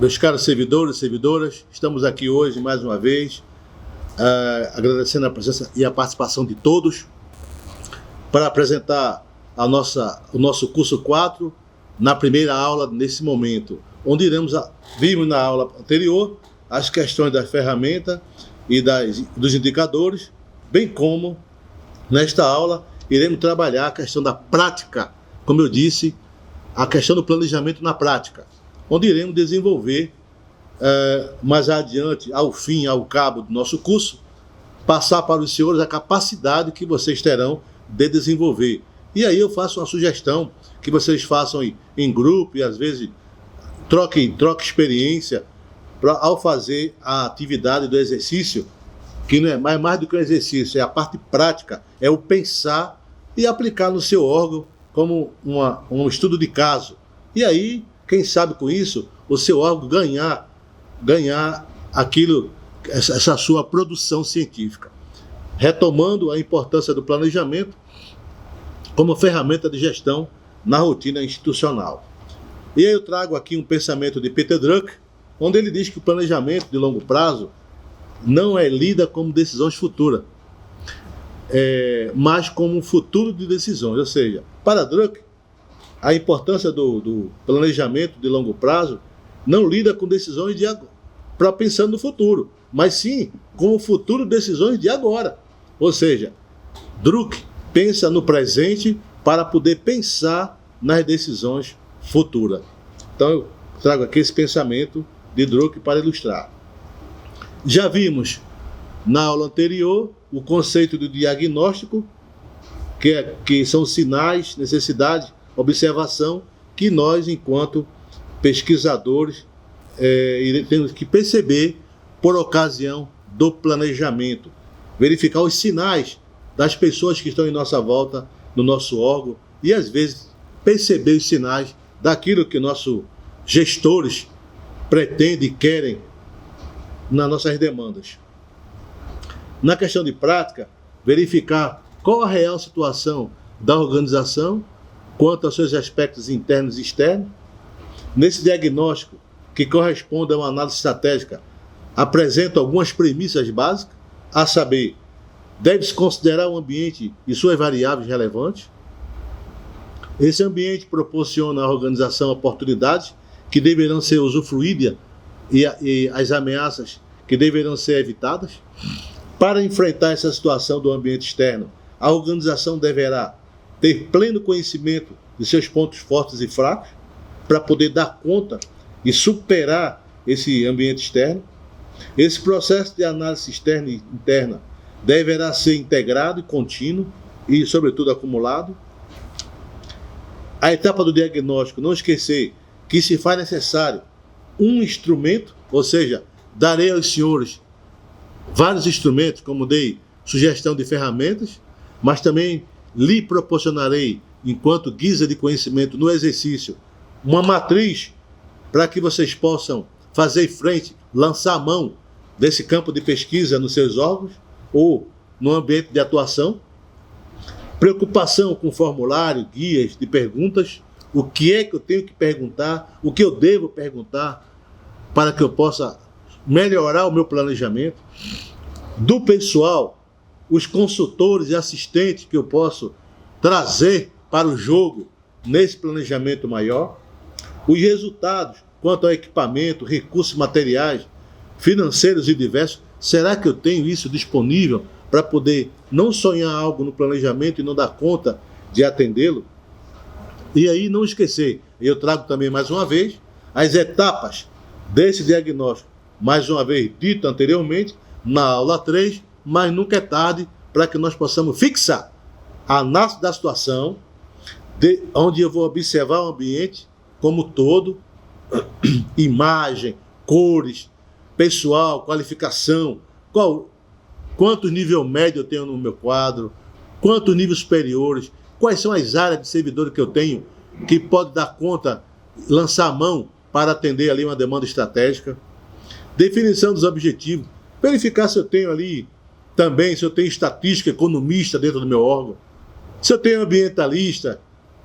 Meus caros servidores e servidoras, estamos aqui hoje mais uma vez, agradecendo a presença e a participação de todos, para apresentar o nosso curso 4, na primeira aula nesse momento, onde vimos na aula anterior as questões da ferramenta e dos indicadores, bem como, nesta aula, iremos trabalhar a questão da prática, como eu disse, a questão do planejamento na prática, onde iremos desenvolver, mais adiante, ao cabo do nosso curso, passar para os senhores a capacidade que vocês terão de desenvolver. E aí eu faço uma sugestão que vocês façam em grupo e às vezes troquem experiência ao fazer a atividade do exercício, que não é mais do que um exercício, é a parte prática, é o pensar e aplicar no seu órgão como um estudo de caso. E aí, quem sabe com isso, o seu órgão ganhar aquilo, essa sua produção científica. Retomando a importância do planejamento como ferramenta de gestão na rotina institucional. E aí eu trago aqui um pensamento de Peter Drucker, onde ele diz que o planejamento de longo prazo não é lida como decisões futuras, mas como um futuro de decisões. Ou seja, para Drucker, a importância do planejamento de longo prazo não lida com decisões para pensando no futuro, mas sim com o futuro de decisões de agora. Ou seja, Drucker pensa no presente para poder pensar nas decisões futuras. Então eu trago aqui esse pensamento de Drucker para ilustrar. Já vimos na aula anterior o conceito do diagnóstico, que são sinais, necessidade, observação, que nós, enquanto pesquisadores, temos que perceber por ocasião do planejamento, verificar os sinais das pessoas que estão em nossa volta, no nosso órgão, e às vezes perceber os sinais daquilo que nossos gestores pretendem e querem nas nossas demandas. Na questão de prática, verificar qual a real situação da organização quanto aos seus aspectos internos e externos. Nesse diagnóstico, que corresponde a uma análise estratégica, apresenta algumas premissas básicas, a saber, deve-se considerar o ambiente e suas variáveis relevantes. Esse ambiente proporciona à organização oportunidades que deverão ser usufruídas e as ameaças que deverão ser evitadas. Para enfrentar essa situação do ambiente externo, a organização deverá ter pleno conhecimento de seus pontos fortes e fracos para poder dar conta e superar esse ambiente externo. Esse processo de análise externa e interna deverá ser integrado e contínuo e, sobretudo, acumulado. A etapa do diagnóstico, não esquecer que se faz necessário um instrumento, ou seja, darei aos senhores vários instrumentos, como dei sugestão de ferramentas, mas também lhe proporcionarei, enquanto guisa de conhecimento no exercício, uma matriz para que vocês possam fazer frente, lançar a mão desse campo de pesquisa nos seus órgãos ou no ambiente de atuação. Preocupação com formulário, guias de perguntas, o que é que eu tenho que perguntar, o que eu devo perguntar para que eu possa melhorar o meu planejamento. Do pessoal, os consultores e assistentes que eu posso trazer para o jogo nesse planejamento maior. Os resultados quanto ao equipamento, recursos materiais, financeiros e diversos. Será que eu tenho isso disponível para poder não sonhar algo no planejamento e não dar conta de atendê-lo? E aí não esquecer, eu trago também mais uma vez as etapas desse diagnóstico, mais uma vez dito anteriormente, na aula 3, mas nunca é tarde para que nós possamos fixar a análise da situação, onde eu vou observar o ambiente como todo, imagem, cores, pessoal, qualificação, quantos nível médio eu tenho no meu quadro, quantos níveis superiores, quais são as áreas de servidores que eu tenho que pode dar conta, lançar a mão para atender ali uma demanda estratégica. Definição dos objetivos, verificar se eu tenho ali também, se eu tenho estatística, economista dentro do meu órgão, se eu tenho ambientalista,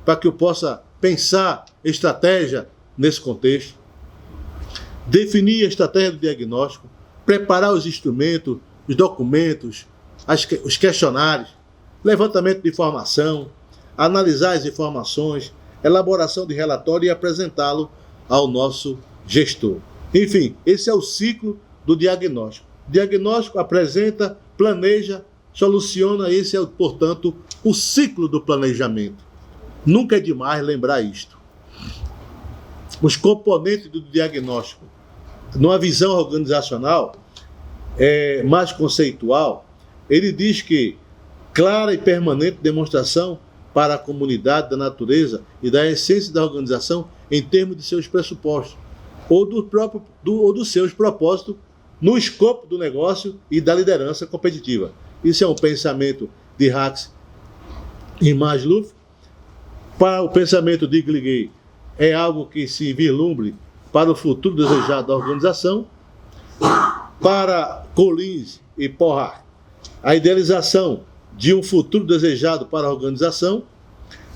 para que eu possa pensar estratégia nesse contexto. definir a estratégia do diagnóstico, preparar os instrumentos, os documentos, os questionários, levantamento de informação, analisar as informações, elaboração de relatório e apresentá-lo ao nosso gestor. Enfim, esse é o ciclo do diagnóstico. Diagnóstico, apresenta, planeja, soluciona. Esse é, portanto, o ciclo do planejamento. Nunca é demais lembrar isto. Os componentes do diagnóstico, numa visão organizacional mais conceitual, ele diz que clara e permanente demonstração para a comunidade da natureza e da essência da organização em termos de seus pressupostos ou dos seus propósitos no escopo do negócio e da liderança competitiva. Isso é um pensamento de Hacks e Maslow. Para o pensamento de Gliggé, é algo que se vislumbre para o futuro desejado da organização. Para Collins e Porras, a idealização de um futuro desejado para a organização,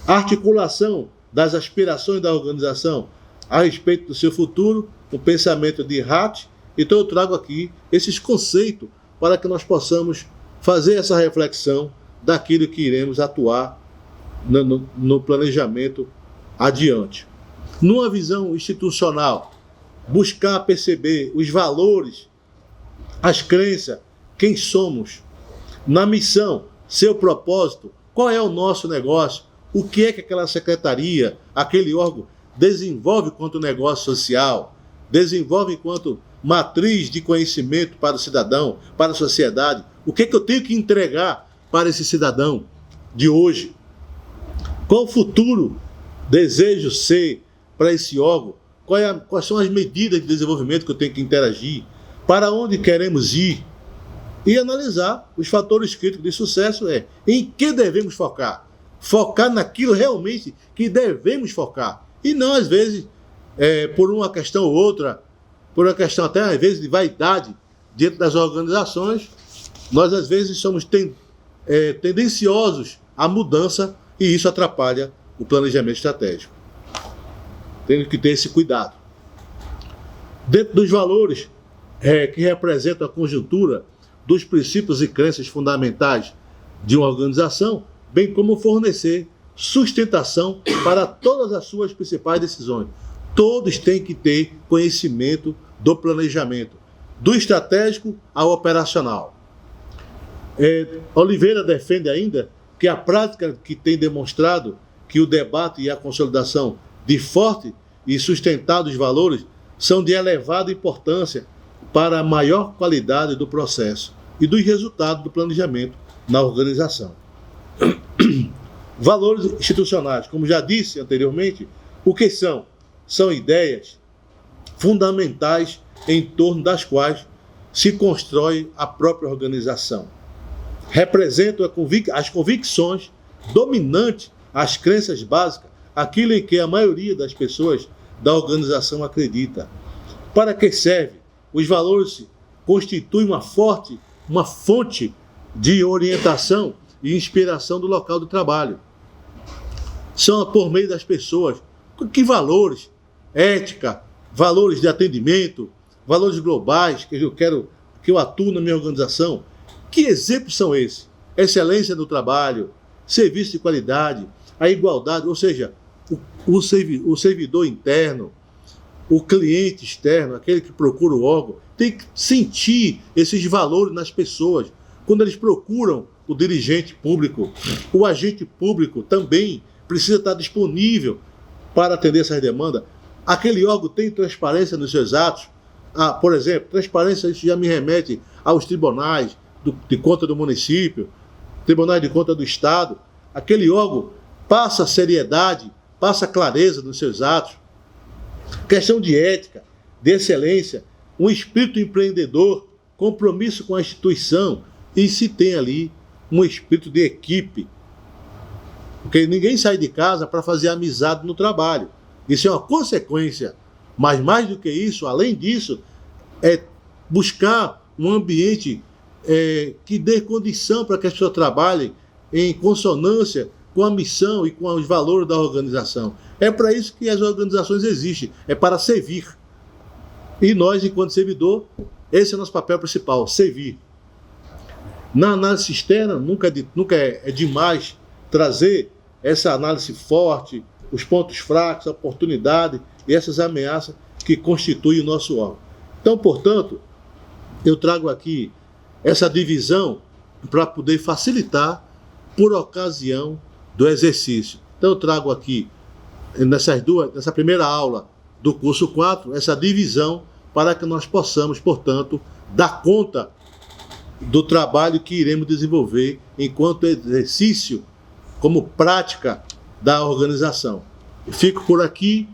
a articulação das aspirações da organização a respeito do seu futuro, o pensamento de Hart. Então eu trago aqui esses conceitos para que nós possamos fazer essa reflexão daquilo que iremos atuar no planejamento adiante. Numa visão institucional, buscar perceber os valores, as crenças, quem somos. Na missão, seu propósito, qual é o nosso negócio, o que é que aquela secretaria, aquele órgão desenvolve quanto negócio social, desenvolve enquanto matriz de conhecimento para o cidadão, para a sociedade. O que é que eu tenho que entregar para esse cidadão de hoje? Qual o futuro desejo ser para esse órgão? Quais são as medidas de desenvolvimento que eu tenho que interagir? Para onde queremos ir? E analisar os fatores críticos de sucesso em que devemos focar. Focar naquilo realmente que devemos focar. E não, às vezes, por uma questão ou outra, por uma questão até, às vezes, de vaidade dentro das organizações, nós, às vezes, somos tendenciosos à mudança e isso atrapalha o planejamento estratégico. Temos que ter esse cuidado. Dentro dos valores que representam a conjuntura dos princípios e crenças fundamentais de uma organização, bem como fornecer sustentação para todas as suas principais decisões. Todos têm que ter conhecimento do planejamento, do estratégico ao operacional. Oliveira defende ainda que a prática que tem demonstrado que o debate e a consolidação de forte e sustentados valores são de elevada importância para a maior qualidade do processo e dos resultados do planejamento na organização. Valores institucionais, como já disse anteriormente, o que são? São ideias fundamentais em torno das quais se constrói a própria organização. Representam as convicções dominantes, as crenças básicas, aquilo em que a maioria das pessoas da organização acredita. Para que serve? Os valores constituem uma fonte de orientação e inspiração do local do trabalho. São por meio das pessoas. Que valores? Ética, valores de atendimento, valores globais que eu atuo na minha organização. Que exemplos são esses? Excelência no trabalho, serviço de qualidade, a igualdade, ou seja, o servidor interno, o cliente externo, aquele que procura o órgão, tem que sentir esses valores nas pessoas. Quando eles procuram o dirigente público, o agente público também precisa estar disponível para atender essas demandas. Aquele órgão tem transparência nos seus atos. Por exemplo, transparência, isso já me remete aos tribunais de conta do município, tribunais de conta do Estado. Aquele órgão passa seriedade, passa clareza nos seus atos. Questão de ética, de excelência, um espírito empreendedor, compromisso com a instituição e se tem ali um espírito de equipe. Porque ninguém sai de casa para fazer amizade no trabalho. Isso é uma consequência. Mas mais do que isso, além disso, é buscar um ambiente que dê condição para que as pessoas trabalhem em consonância com a missão e com os valores da organização. É para isso que as organizações existem, é para servir. E nós, enquanto servidor, esse é o nosso papel principal, servir. Na análise externa, nunca é demais trazer essa análise forte, os pontos fracos, a oportunidade e essas ameaças que constituem o nosso órgão. Então, portanto, eu trago aqui essa divisão para poder facilitar por ocasião do exercício. Então, eu trago aqui, nessa primeira aula do curso 4, essa divisão para que nós possamos, portanto, dar conta do trabalho que iremos desenvolver enquanto exercício, como prática da organização. Fico por aqui,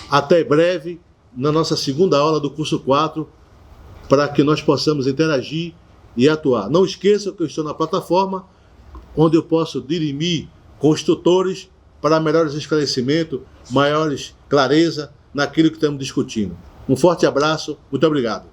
até breve, na nossa segunda aula do curso 4, para que nós possamos interagir e atuar. Não esqueçam que eu estou na plataforma, onde eu posso dirimir com os tutores para melhores esclarecimentos, maiores clareza naquilo que estamos discutindo. Um forte abraço, muito obrigado.